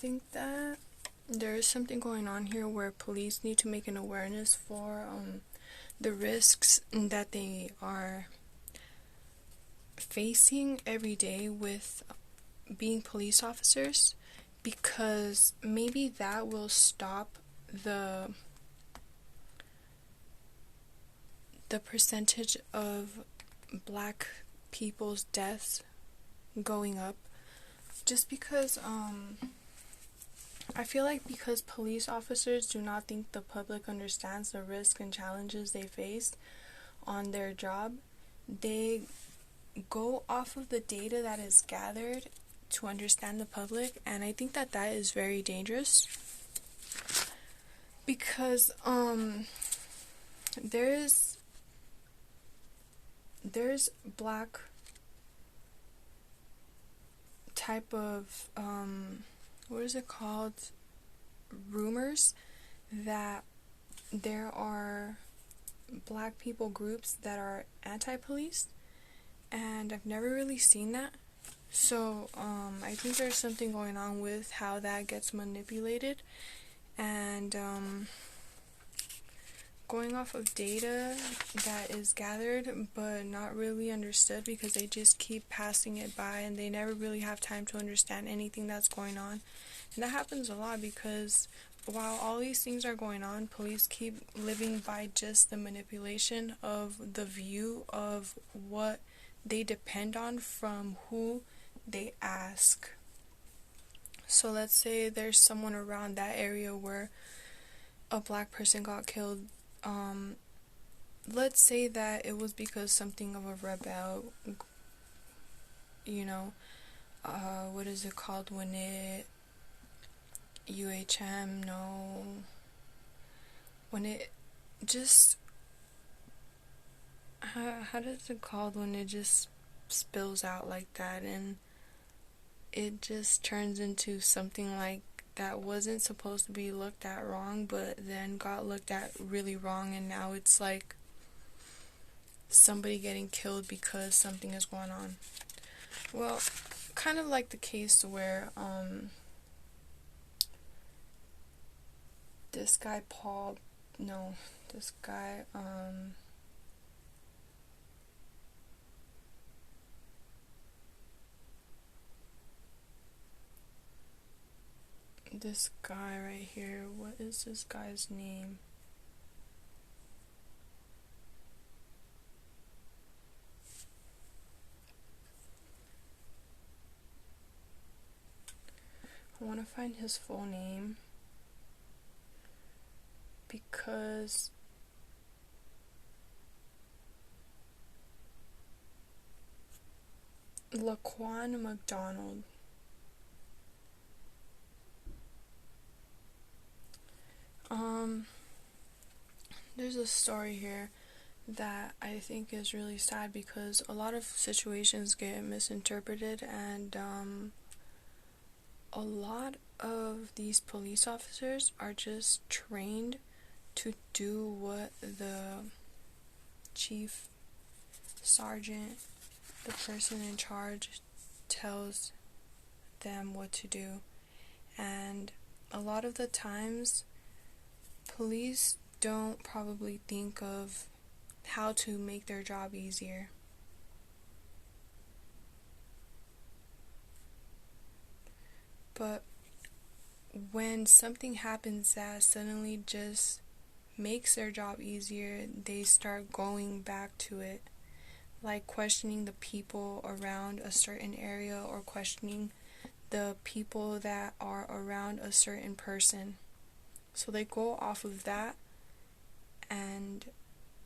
think that there is something going on here where police need to make an awareness for the risks that they are facing every day with being police officers, because maybe that will stop the percentage of black people's deaths going up. Just because I feel like because police officers do not think the public understands the risks and challenges they face on their job, they go off of the data that is gathered to understand the public, and I think that that is very dangerous, because there's black type of what is it called, rumors that there are black people groups that are anti-police, and I've never really seen that. So I think there's something going on with how that gets manipulated, and going off of data that is gathered but not really understood, because they just keep passing it by and they never really have time to understand anything that's going on. And that happens a lot because while all these things are going on, police keep living by just the manipulation of the view of what they depend on from who they ask. So let's say there's someone around that area where a black person got killed. Let's say that it was because something of a rebel, what is it called when it, UHM, no, when it just, how does it called when it just spills out like that and it just turns into something like that wasn't supposed to be looked at wrong, but then got looked at really wrong, and now it's like somebody getting killed because something is going on. Well, kind of like the case where this guy this guy right here, what is this guy's name? I want to find his full name because Laquan McDonald. There's a story here that I think is really sad because a lot of situations get misinterpreted, and a lot of these police officers are just trained to do what the chief sergeant, the person in charge, tells them what to do. And a lot of the times police don't probably think of how to make their job easier. But when something happens that suddenly just makes their job easier, they start going back to it, like questioning the people around a certain area or questioning the people that are around a certain person. So they go off of that, and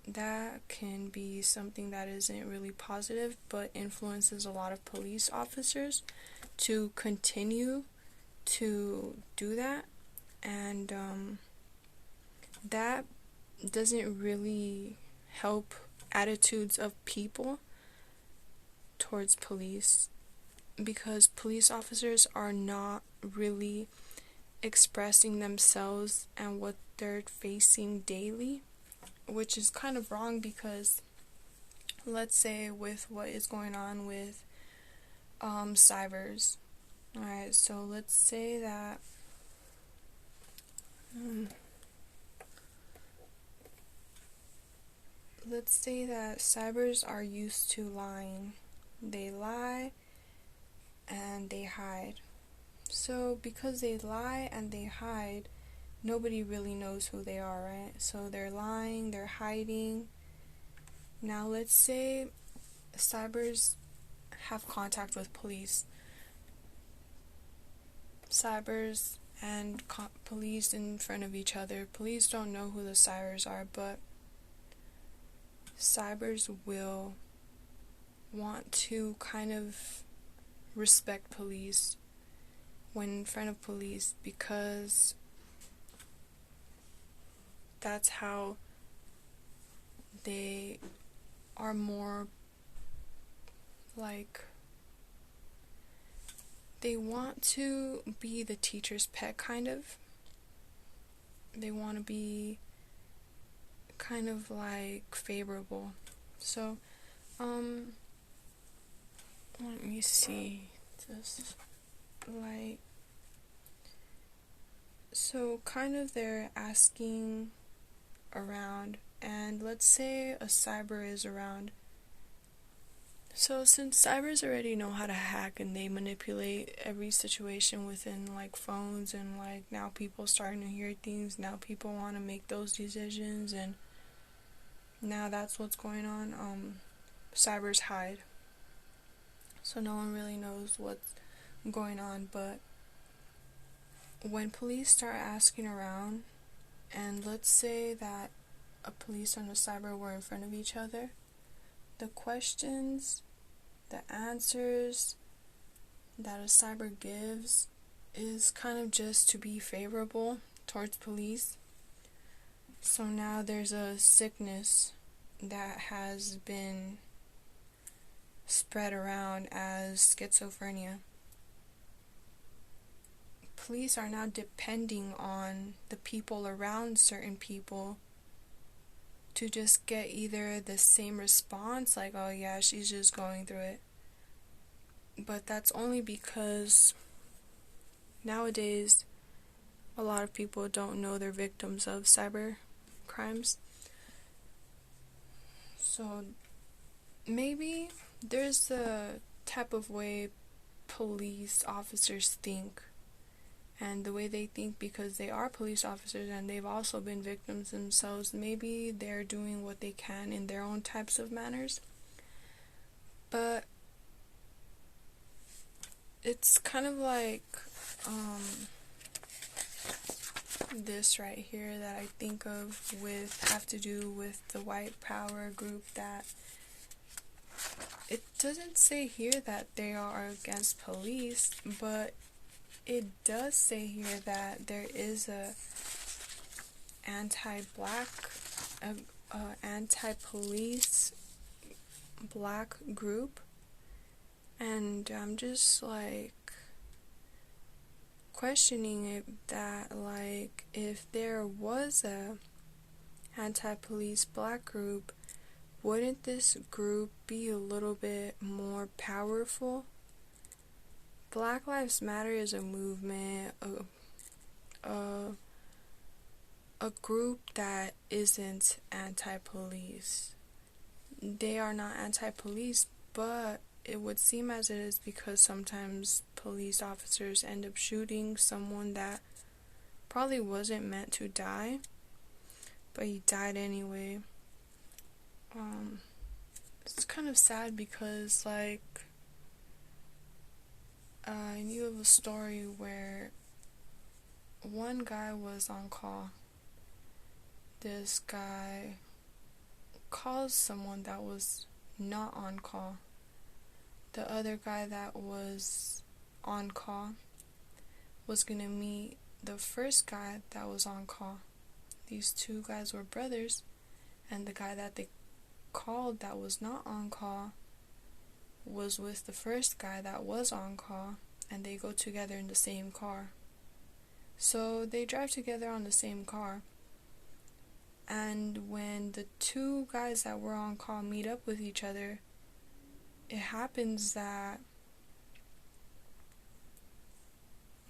that can be something that isn't really positive but influences a lot of police officers to continue to do that, and that doesn't really help attitudes of people towards police, because police officers are not really expressing themselves and what they're facing daily, which is kind of wrong, because let's say with what is going on with cybers. Alright, so let's say that Um, let's say that cybers are used to lying. They lie and they hide. So, because they lie and they hide, nobody really knows who they are, right? So, they're lying, they're hiding. Now, let's say cybers have contact with police. Cybers and police in front of each other. Police don't know who the cybers are, but cybers will want to kind of respect police when in front of police, because that's how they are more like, they want to be the teacher's pet, kind of. They want to be kind of like favorable. So, let me see. Just like, so kind of they're asking around, and let's say a cyber is around. So since cybers already know how to hack and they manipulate every situation within like phones, and like now people starting to hear things, now people want to make those decisions, and now that's what's going on. Cybers hide, so no one really knows what's going on. But when police start asking around, and let's say that a police and a cyber were in front of each other, the questions, the answers that a cyber gives is kind of just to be favorable towards police. So now there's a sickness that has been spread around as schizophrenia. Police are now depending on the people around certain people to just get either the same response, like, oh yeah, she's just going through it. But that's only because nowadays a lot of people don't know they're victims of cyber crimes. So maybe there's the type of way police officers think, and the way they think because they are police officers and they've also been victims themselves. Maybe they're doing what they can in their own types of manners. But it's kind of like this right here that I think of have to do with the white power group, that it doesn't say here that they are against police, but it does say here that there is a anti-black, anti-police black group, and I'm just like questioning it, that like if there was a anti-police black group, wouldn't this group be a little bit more powerful? Black Lives Matter is a movement, a group that isn't anti-police. They are not anti-police, but it would seem as it is because sometimes police officers end up shooting someone that probably wasn't meant to die, but he died anyway. It's kind of sad because, like, I knew of a story where one guy was on call. This guy calls someone that was not on call. The other guy that was on call was gonna meet the first guy that was on call. These two guys were brothers, and the guy that they called that was not on call was with the first guy that was on call, and they go together in the same car. So they drive together on the same car, and when the two guys that were on call meet up with each other, it happens that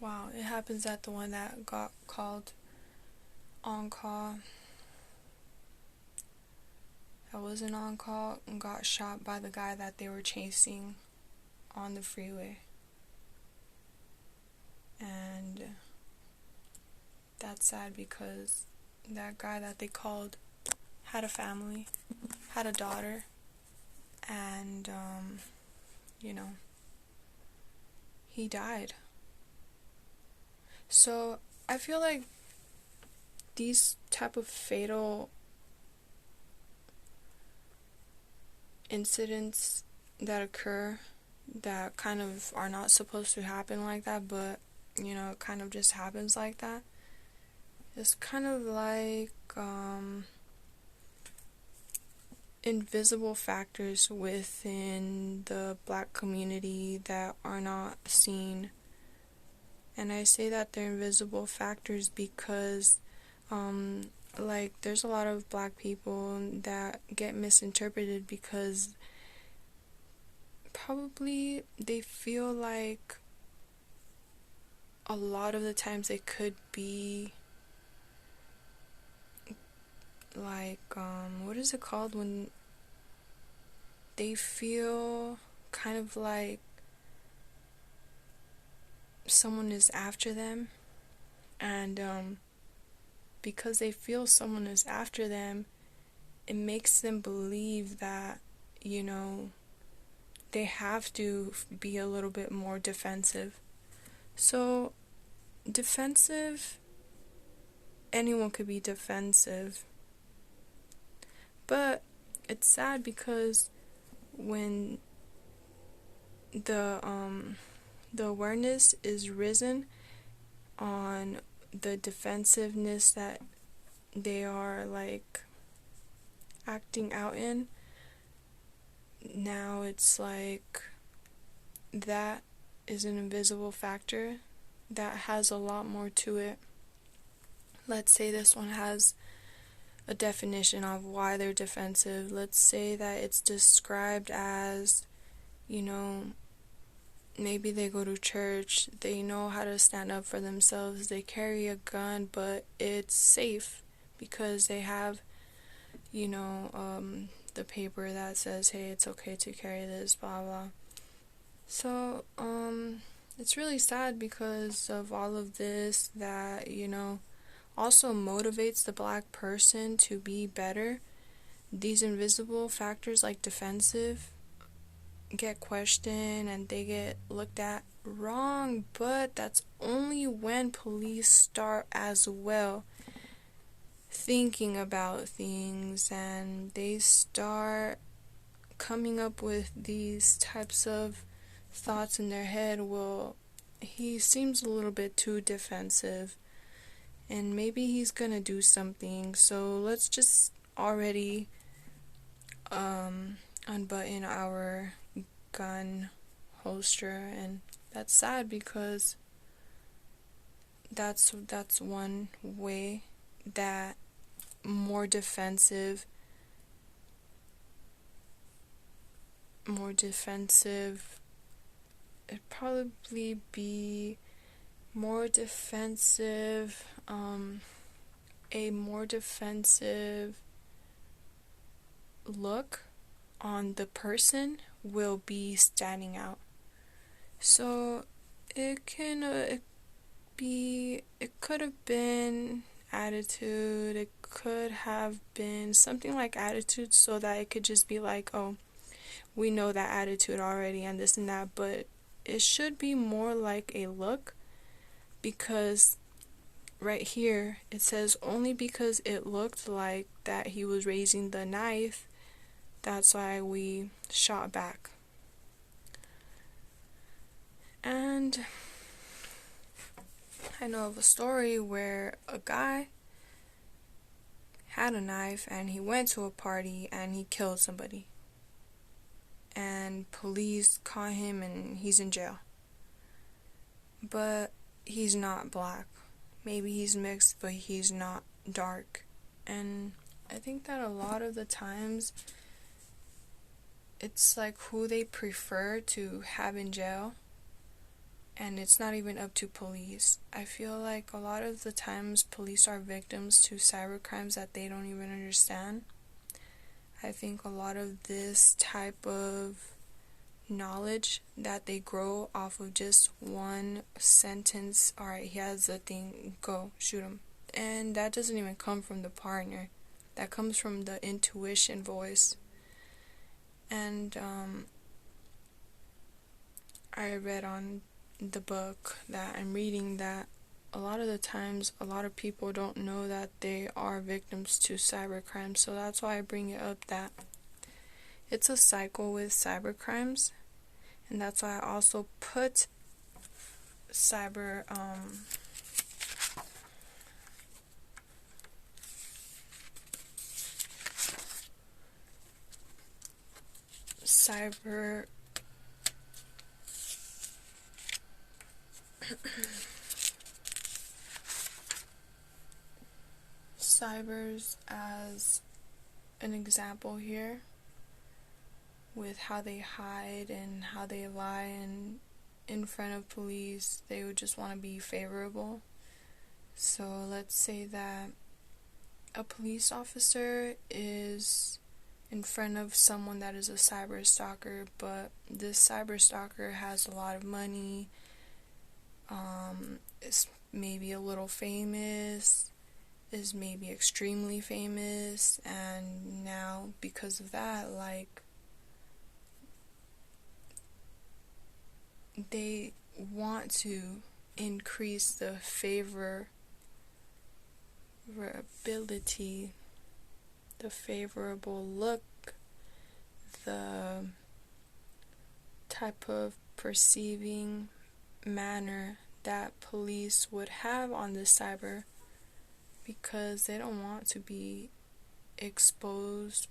the one that got called on call, that wasn't on call, got shot by the guy that they were chasing on the freeway. And that's sad because that guy that they called had a family, had a daughter, and, he died. So I feel like these type of fatal incidents that occur that kind of are not supposed to happen like that, but it kind of just happens like that. It's kind of like invisible factors within the Black community that are not seen. And I say that they're invisible factors because there's a lot of Black people that get misinterpreted because probably they feel like a lot of the times they could be what is it called when they feel kind of like someone is after them, and because they feel someone is after them, it makes them believe that they have to be a little bit more defensive. So defensive, anyone could be defensive, but it's sad because when the awareness is risen on the defensiveness that they are acting out in, now it's like that is an invisible factor that has a lot more to it. Let's say this one has a definition of why they're defensive. Let's say that it's described as, maybe they go to church, they know how to stand up for themselves, they carry a gun, but it's safe because they have, the paper that says, hey, it's okay to carry this, blah, blah. So, it's really sad because of all of this that, also motivates the Black person to be better. These invisible factors like defensive get questioned and they get looked at wrong, but that's only when police start as well thinking about things and they start coming up with these types of thoughts in their head. Well, he seems a little bit too defensive and maybe he's gonna do something, so let's just already unbutton our gun holster. And that's sad because that's one way that more defensive it'd probably be more defensive, a more defensive look on the person will be standing out. So it could have been attitude, it could have been something like attitude, so that it could just be like, oh, we know that attitude already and this and that, but it should be more like a look, because right here it says only because it looked like that he was raising the knife, that's why we shot back. And I know of a story where a guy had a knife and he went to a party and he killed somebody. And police caught him and he's in jail. But he's not Black. Maybe he's mixed, but he's not dark. And I think that a lot of the times it's like who they prefer to have in jail and it's not even up to police. I feel like a lot of the times police are victims to cybercrimes that they don't even understand. I think a lot of this type of knowledge that they grow off of just one sentence, alright, he has the thing, go, shoot him. And that doesn't even come from the partner. That comes from the intuition voice. And I read on the book that I'm reading that a lot of the times a lot of people don't know that they are victims to cybercrime. So that's why I bring it up, that it's a cycle with cybercrimes. And that's why I also put cyber cybers as an example here, with how they hide and how they lie, and in front of police they would just want to be favorable. So let's say that a police officer is in front of someone that is a cyber stalker, but this cyber stalker has a lot of money, is maybe a little famous, is maybe extremely famous, and now because of that, like, they want to increase the favorability, the favorable look, the type of perceiving manner that police would have on the cyber, because they don't want to be exposed,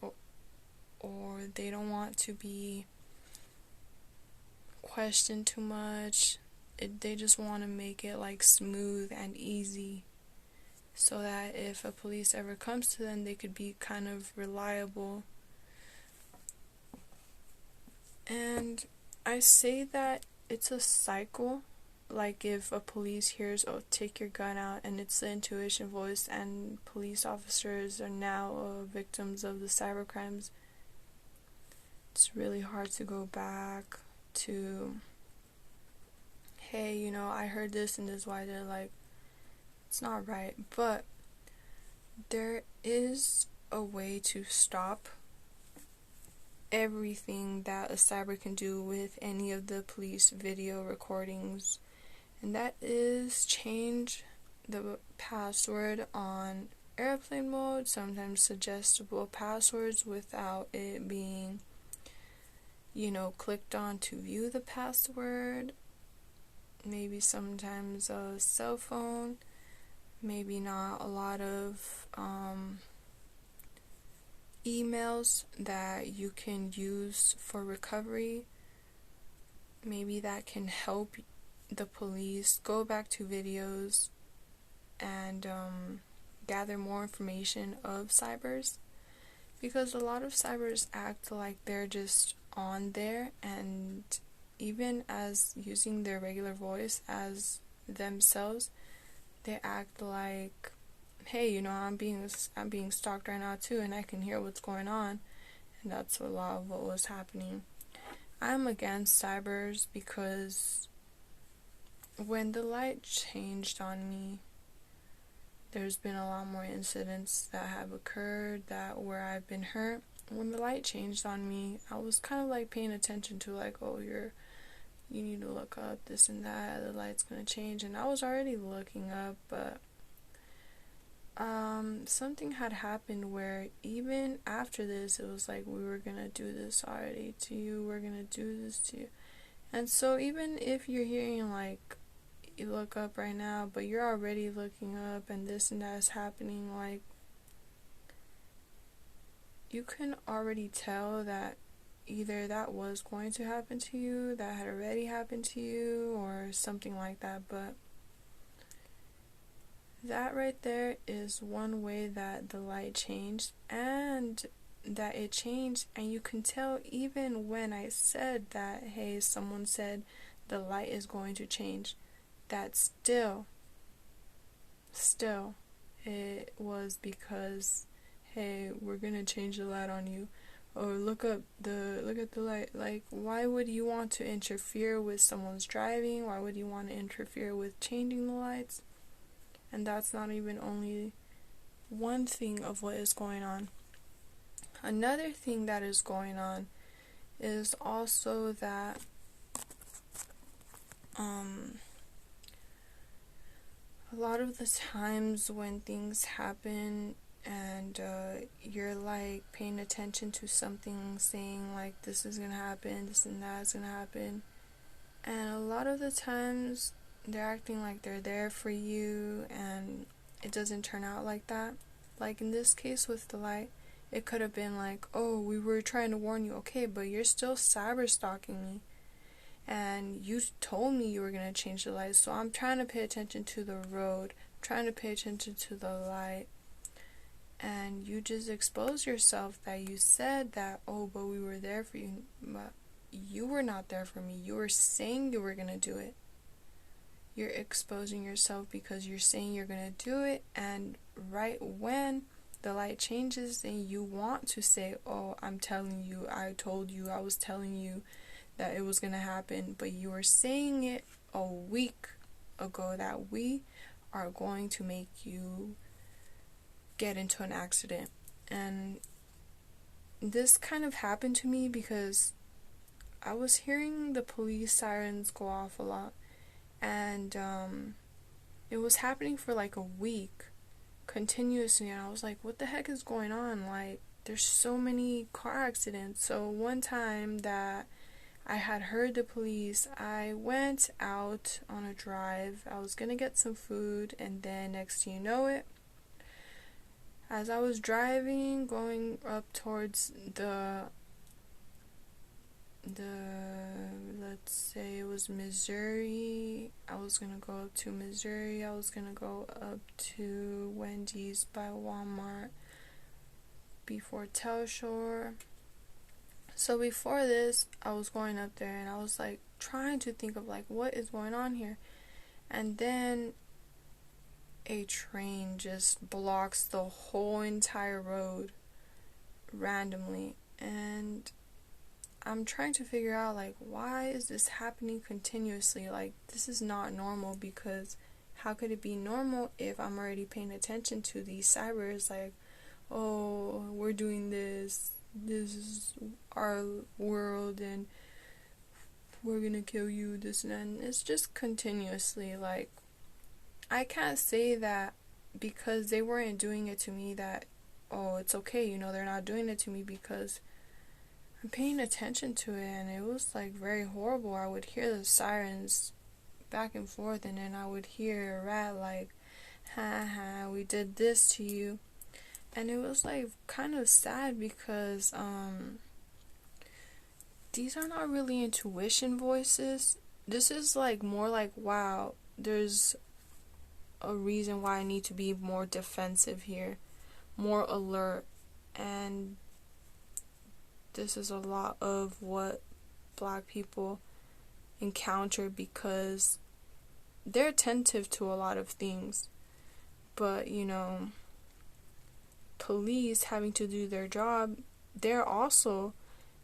or they don't want to be questioned too much. They just want to make it like smooth and easy, so that if a police ever comes to them, they could be kind of reliable. And I say that it's a cycle. Like, if a police hears, oh, take your gun out, and it's the intuition voice, and police officers are now victims of the cybercrimes, it's really hard to go back to, hey, I heard this and this is why they're like, it's not right. But there is a way to stop everything that a cyber can do with any of the police video recordings, and that is change the password on airplane mode, sometimes suggestible passwords without it being, clicked on to view the password. Maybe sometimes a cell phone, maybe not a lot of emails that you can use for recovery. Maybe that can help the police go back to videos and gather more information of cybers, because a lot of cybers act like they're just on there, and even as using their regular voice as themselves, they act like, hey, I'm being stalked right now too, and I can hear what's going on. And that's a lot of what was happening. I'm against cybers because when the light changed on me, there's been a lot more incidents that have occurred where I've been hurt. When the light changed on me, I was kind of like paying attention to, like, oh, you need to look up this and that, the light's gonna change, and I was already looking up, but something had happened where even after this, it was like, we were gonna do this already to you, we're gonna do this to you. And so even if you're hearing, like, you look up right now, but you're already looking up and this and that is happening, like, you can already tell that either that was going to happen to you, that had already happened to you, or something like that. But that right there is one way that the light changed, and that it changed, and you can tell even when I said that, hey, someone said the light is going to change. That still, it was because, hey, we're gonna change the light on you, or look at the light. Like, why would you want to interfere with someone's driving? Why would you want to interfere with changing the lights? And that's not even only one thing of what is going on. Another thing that is going on is also that a lot of the times when things happen and you're like paying attention to something, saying like this is gonna happen, this and that is gonna happen, and a lot of the times they're acting like they're there for you, and it doesn't turn out like that. Like in this case with the light, it could have been like, oh, we were trying to warn you, okay, but you're still cyber stalking me, and you told me you were going to change the light, so I'm trying to pay attention to the road, trying to pay attention to the light, and you just expose yourself that you said that, oh, but we were there for you, but you were not there for me. You were saying you were going to do it. You're exposing yourself because you're saying you're going to do it, and right when the light changes, then you want to say, oh, I'm telling you, I told you, I was telling you that it was going to happen, but you were saying it a week ago that we are going to make you get into an accident. And this kind of happened to me because I was hearing the police sirens go off a lot, and it was happening for like a week continuously, and I was like, what the heck is going on? Like, there's so many car accidents. So one time that I had heard the police, I went out on a drive. I was gonna get some food, and then next thing you know it, as I was driving, going up towards the let's say it was Missouri. I was gonna go up to Missouri. I was gonna go up to Wendy's by Walmart before Telshore. So before this, I was going up there and I was like trying to think of like what is going on here. And then a train just blocks the whole entire road randomly, and I'm trying to figure out like why is this happening continuously? Like, this is not normal, because how could it be normal if I'm already paying attention to these cybers like, oh, we're doing this is our world and we're gonna kill you, this and that. And it's just continuously like, I can't say that because they weren't doing it to me that, oh, it's okay, they're not doing it to me, because I'm paying attention to it, and it was like very horrible. I would hear the sirens back and forth, and then I would hear a rat like, ha ha, we did this to you. And it was like kind of sad because these are not really intuition voices. This is like more like, wow, there's a reason why I need to be more defensive here, more alert. And this is a lot of what Black people encounter, because they're attentive to a lot of things, but police having to do their job, they're also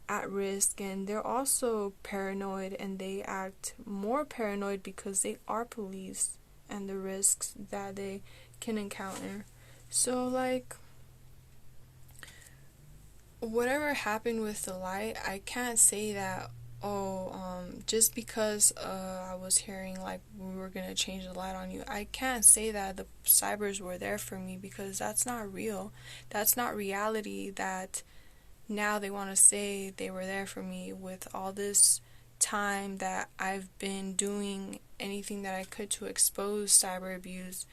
at risk, and they're also paranoid, and they act more paranoid because they are police and the risks that they can encounter. So like, whatever happened with the light, I can't say that, just because I was hearing like we were gonna change the light on you, I can't say that the cybers were there for me, because that's not real. That's not reality. That now they want to say they were there for me with all this time that I've been doing anything that I could to expose cyber abuse.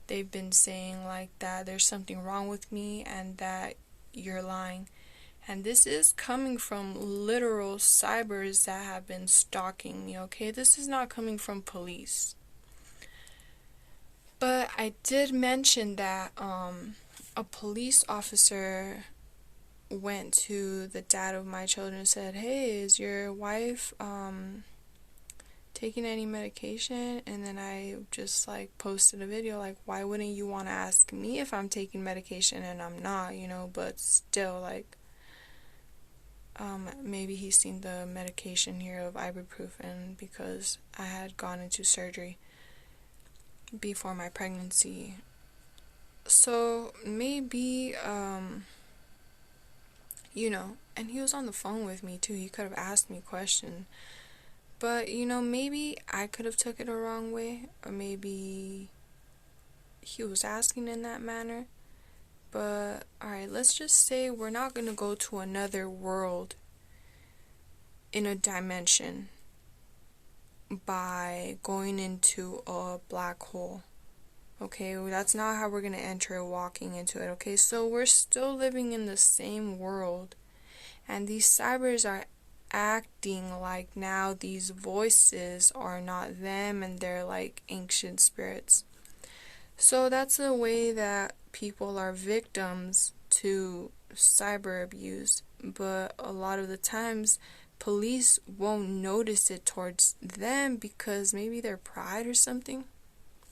They've been saying like that there's something wrong with me and that you're lying. And this is coming from literal cybers that have been stalking me, okay? This is not coming from police. But I did mention that a police officer went to the dad of my children and said, hey, is your wife taking any medication? And then I just like posted a video like, why wouldn't you want to ask me if I'm taking medication and I'm not, but still like, maybe he's seen the medication here of ibuprofen because I had gone into surgery before my pregnancy. So maybe, and he was on the phone with me too. He could have asked me a question. But, maybe I could have took it a wrong way, or maybe he was asking in that manner. But, alright, let's just say we're not going to go to another world in a dimension by going into a black hole. Okay, that's not how we're going to enter walking into it, okay? So we're still living in the same world, and these cybers are acting like now these voices are not them and they're like ancient spirits. So that's a way that people are victims to cyber abuse, but a lot of the times police won't notice it towards them because maybe their pride or something.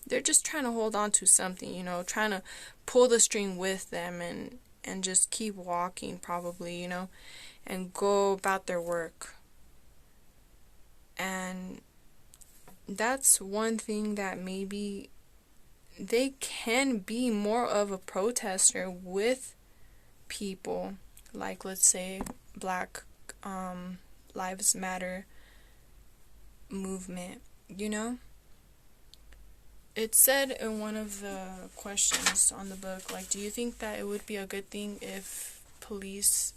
They're just trying to hold on to something, trying to pull the string with them and just keep walking probably, and go about their work. And that's one thing that maybe they can be more of a protester with people, like let's say Black Lives Matter movement, It said in one of the questions on the book, like, do you think that it would be a good thing if police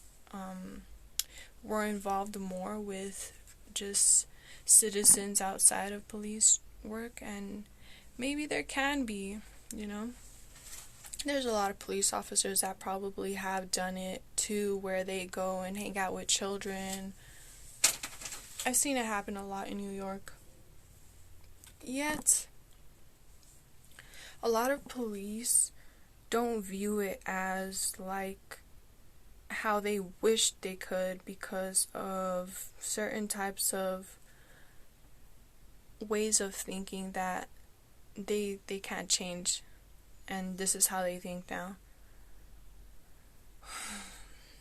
were involved more with just citizens outside of police work? And maybe there can be, There's a lot of police officers that probably have done it too, where they go and hang out with children. I've seen it happen a lot in New York. Yet, a lot of police don't view it as like how they wish they could because of certain types of ways of thinking that they can't change, and this is how they think now.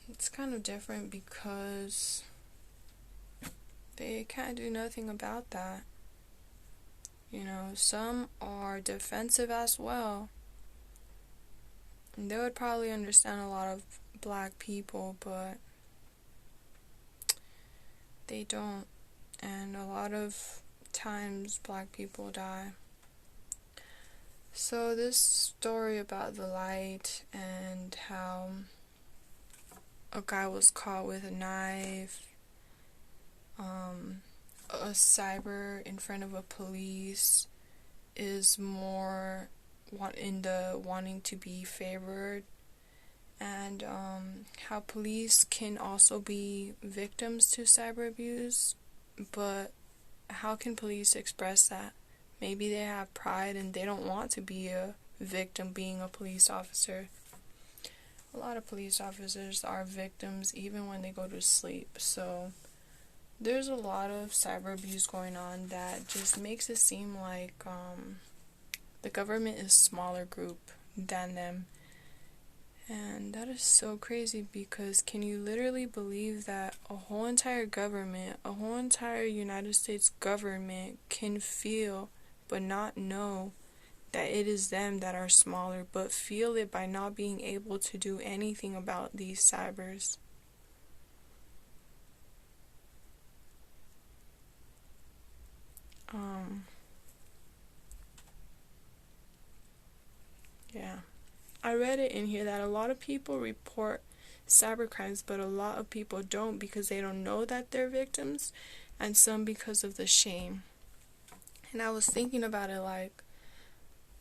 It's kind of different because they can't do nothing about that. Some are defensive as well. And they would probably understand a lot of Black people, but they don't. And a lot of times Black people die. So this story about the light and how a guy was caught with a knife, a cyber in front of a police is more wanting to be favored, and how police can also be victims to cyber abuse. But how can police express that? Maybe they have pride and they don't want to be a victim being a police officer. A lot of police officers are victims even when they go to sleep. So there's a lot of cyber abuse going on that just makes it seem like the government is a smaller group than them. And that is so crazy, because can you literally believe that a whole entire government, a whole entire United States government can feel but not know that it is them that are smaller, but feel it by not being able to do anything about these cybers? Yeah. I read it in here that a lot of people report cyber crimes, but a lot of people don't because they don't know that they're victims, and some because of the shame. And I was thinking about it, like,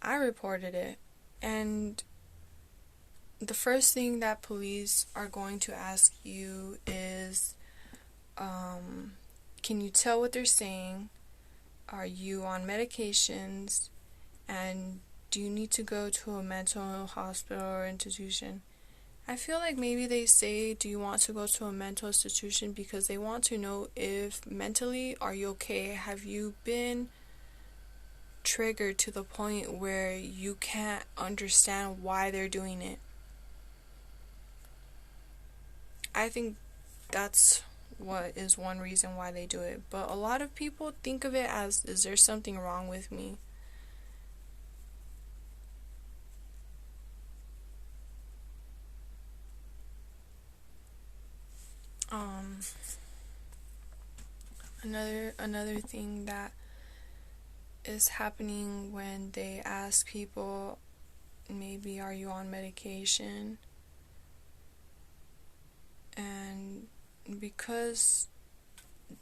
I reported it, and the first thing that police are going to ask you is, can you tell what they're saying? Are you on medications? And do you need to go to a mental hospital or institution? I feel like maybe they say, do you want to go to a mental institution, because they want to know if mentally, are you okay? Have you been triggered to the point where you can't understand why they're doing it? I think that's what is one reason why they do it. But a lot of people think of it as, is there something wrong with me? Um, another thing that is happening when they ask people, maybe, are you on medication? And because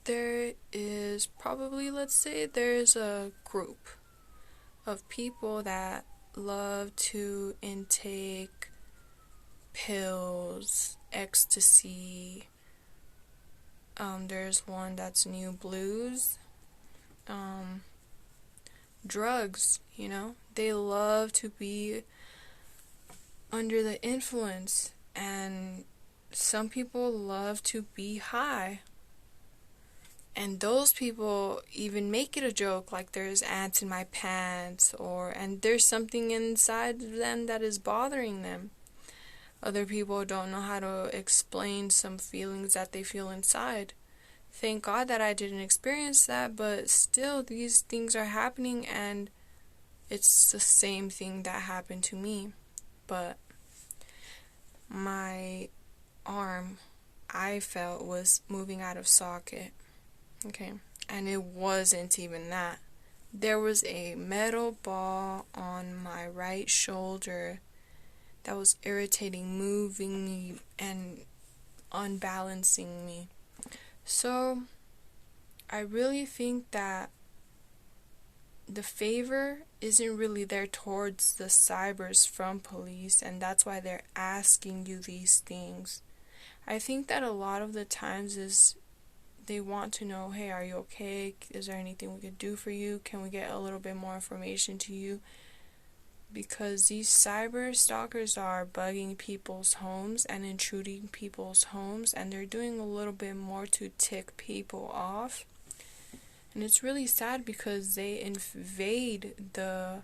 there is probably, let's say there's a group of people that love to intake pills, ecstasy. There's one that's New Blues. Drugs, they love to be under the influence, and some people love to be high. And those people even make it a joke, like there's ants in my pants, and there's something inside them that is bothering them. Other people don't know how to explain some feelings that they feel inside. Thank God that I didn't experience that, but still these things are happening, and it's the same thing that happened to me. But my arm, I felt, was moving out of socket. Okay, and it wasn't even that. There was a metal ball on my right shoulder that was irritating, moving me and unbalancing me. So I really think that the favor isn't really there towards the cybers from police, and that's why they're asking you these things. I think that a lot of the times is they want to know, hey, are you okay? Is there anything we could do for you? Can we get a little bit more information to you? Because these cyber stalkers are bugging people's homes and intruding people's homes, and they're doing a little bit more to tick people off. And it's really sad because they invade the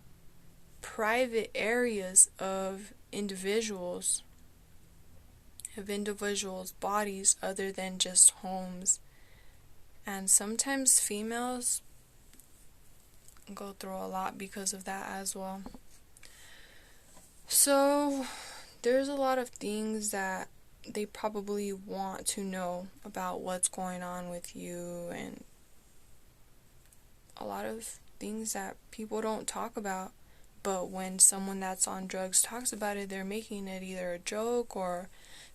private areas of individuals' bodies other than just homes. And sometimes females go through a lot because of that as well. So there's a lot of things that they probably want to know about what's going on with you, and a lot of things that people don't talk about. But when someone that's on drugs talks about it, they're making it either a joke or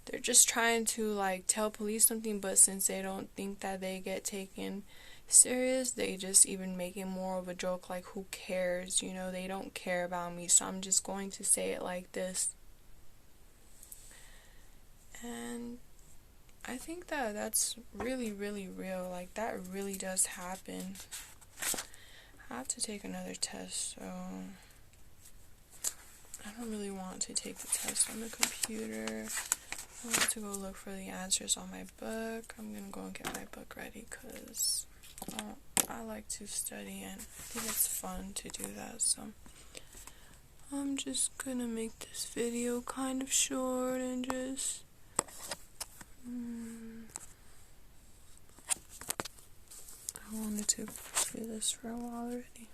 they're just trying to tell police something, but since they don't think that they get taken serious, they just even make it more of a joke, like, who cares, they don't care about me, so I'm just going to say it like this. And I think that that's really, really real. That really does happen. I have to take another test, so I don't really want to take the test on the computer. I want to go look for the answers on my book. I'm gonna go and get my book ready because I like to study and I think it's fun to do that. So I'm just gonna make this video kind of short and just I wanted to do this for a while already.